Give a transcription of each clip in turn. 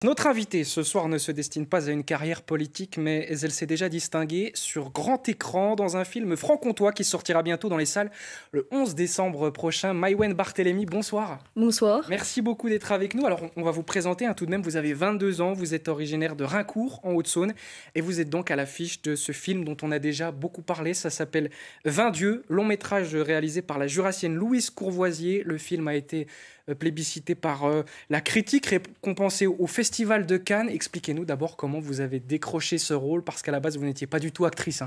Notre invitée ce soir ne se destine pas à une carrière politique, mais elle s'est déjà distinguée sur grand écran dans un film franc-comtois qui sortira bientôt dans les salles le 11 décembre prochain. Maïwenn Barthélémy, bonsoir. Bonsoir. Merci beaucoup d'être avec nous. Alors, on va vous présenter tout de même. Vous avez 22 ans, vous êtes originaire de Raincourt, en Haute-Saône, et vous êtes donc à l'affiche de ce film dont on a déjà beaucoup parlé. Ça s'appelle 20 dieux, long métrage réalisé par la jurassienne Louise Courvoisier. Le film a été plébiscité par la critique, récompensé au Festival de Cannes. Expliquez-nous d'abord comment vous avez décroché ce rôle, parce qu'à la base, vous n'étiez pas du tout actrice.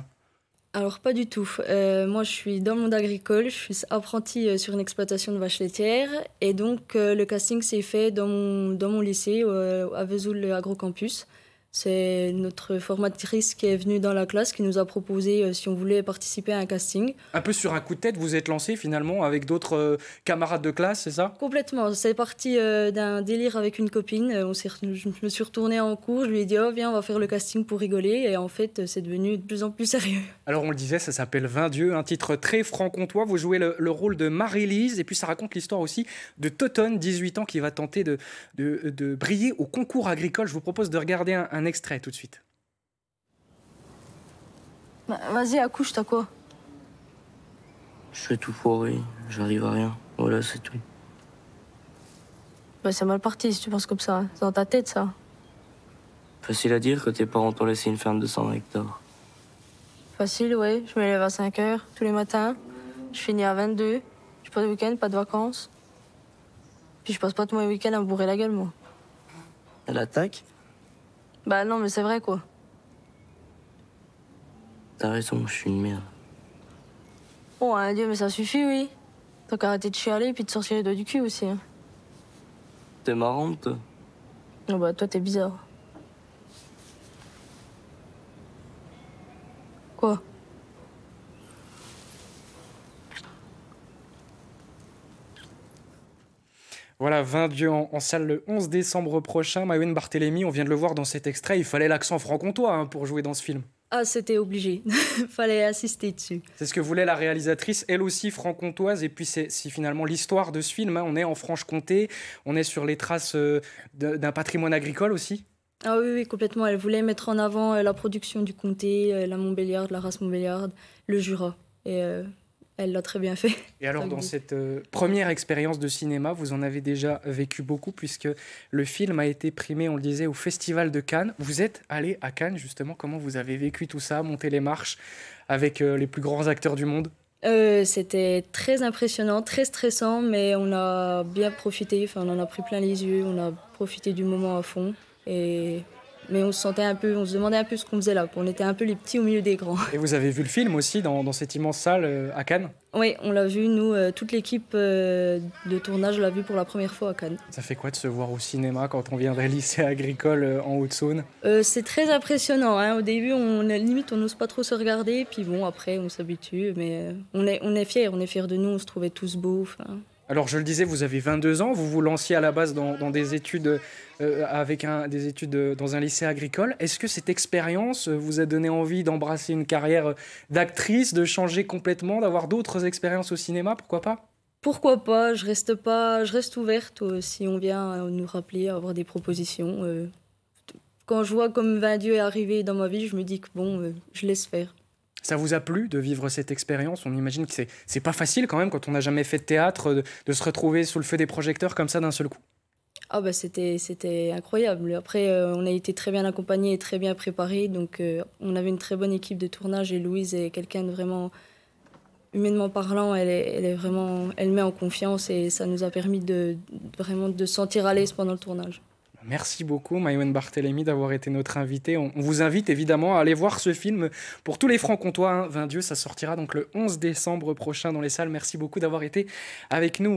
Alors pas du tout. Moi je suis dans le monde agricole, je suis apprentie sur une exploitation de vaches laitières et donc le casting s'est fait dans mon lycée à Vesoul Agrocampus. C'est notre formatrice qui est venue dans la classe qui nous a proposé si on voulait participer à un casting. Un peu sur un coup de tête, vous êtes lancé finalement avec d'autres camarades de classe, c'est ça? Complètement, c'est parti d'un délire avec une copine. Je me suis retournée en cours, je lui ai dit « Oh viens, on va faire le casting pour rigoler » et en fait c'est devenu de plus en plus sérieux. Alors on le disait, ça s'appelle 20 dieux, un titre très franc-comtois. Vous jouez le rôle de Marie-Lise et puis ça raconte l'histoire aussi de Toton, 18 ans, qui va tenter de briller au concours agricole. Je vous propose de regarder un extrait tout de suite. Bah, vas-y, accouche, t'as quoi? Je fais tout foirer, j'arrive à rien. Voilà, c'est tout. Bah, c'est mal parti si tu penses comme ça. C'est dans ta tête, ça. Facile à dire que tes parents t'ont laissé une ferme de 100 hectares. Facile, ouais. Je me lève à 5 heures tous les matins. Je finis à 22. J'ai pas de week-end, pas de vacances. Puis je passe pas tous mes week-ends à me bourrer la gueule, moi. Elle attaque? Bah non, mais c'est vrai, quoi. T'as raison, je suis une merde. Bon, un dieu, mais ça suffit, oui. T'as qu'à arrêter de chialer puis de sortir les doigts du cul aussi. Hein. T'es marrante, toi. Oh bah, toi, t'es bizarre. Quoi? Voilà, 20 dieux en salle le 11 décembre prochain. Maïwenn Barthélémy, on vient de le voir dans cet extrait, il fallait l'accent franc-comtois pour jouer dans ce film. Ah, c'était obligé. Fallait assister dessus. C'est ce que voulait la réalisatrice, elle aussi franc-comtoise. Et puis c'est finalement l'histoire de ce film. On est en Franche-Comté, on est sur les traces d'un patrimoine agricole aussi. Ah oui, oui, complètement. Elle voulait mettre en avant la production du comté, la Montbéliarde, la race Montbéliarde, le Jura. Et elle l'a très bien fait. Et alors, dans cette première expérience de cinéma, vous en avez déjà vécu beaucoup, puisque le film a été primé, on le disait, au Festival de Cannes. Vous êtes allé à Cannes, justement. Comment vous avez vécu tout ça, monter les marches avec les plus grands acteurs du monde? C'était très impressionnant, très stressant, mais on a bien profité. Enfin, on en a pris plein les yeux, on a profité du moment à fond. Mais on se sentait un peu, on se demandait un peu ce qu'on faisait là. On était un peu les petits au milieu des grands. Et vous avez vu le film aussi dans cette immense salle à Cannes? Oui, on l'a vu, nous, toute l'équipe de tournage l'a vu pour la première fois à Cannes. Ça fait quoi de se voir au cinéma quand on vient d'un lycée agricole en Haute-Saône? C'est très impressionnant. Hein. Au début, limite, on n'ose pas trop se regarder. Puis bon, après, on s'habitue. Mais on est fiers de nous. On se trouvait tous beaux. Fin... Alors, je le disais, vous avez 22 ans, vous vous lanciez à la base dans des études, des études dans un lycée agricole. Est-ce que cette expérience vous a donné envie d'embrasser une carrière d'actrice, de changer complètement, d'avoir d'autres expériences au cinéma, pourquoi pas? Pourquoi pas, je reste ouverte si on vient nous rappeler, avoir des propositions. Quand je vois comme 20 dieux est arrivé dans ma vie, je me dis que bon, je laisse faire. Ça vous a plu de vivre cette expérience? On imagine que c'est pas facile quand même quand on n'a jamais fait de théâtre, de se retrouver sous le feu des projecteurs comme ça d'un seul coup. Ah bah c'était incroyable. Après, on a été très bien accompagnés et très bien préparés. Donc on avait une très bonne équipe de tournage et Louise est quelqu'un de vraiment, humainement parlant, elle met en confiance et ça nous a permis vraiment de se sentir à l'aise pendant le tournage. Merci beaucoup, Maïwenn Barthélémy, d'avoir été notre invitée. On vous invite évidemment à aller voir ce film pour tous les francs-comtois. 20 dieux, ça sortira donc le 11 décembre prochain dans les salles. Merci beaucoup d'avoir été avec nous.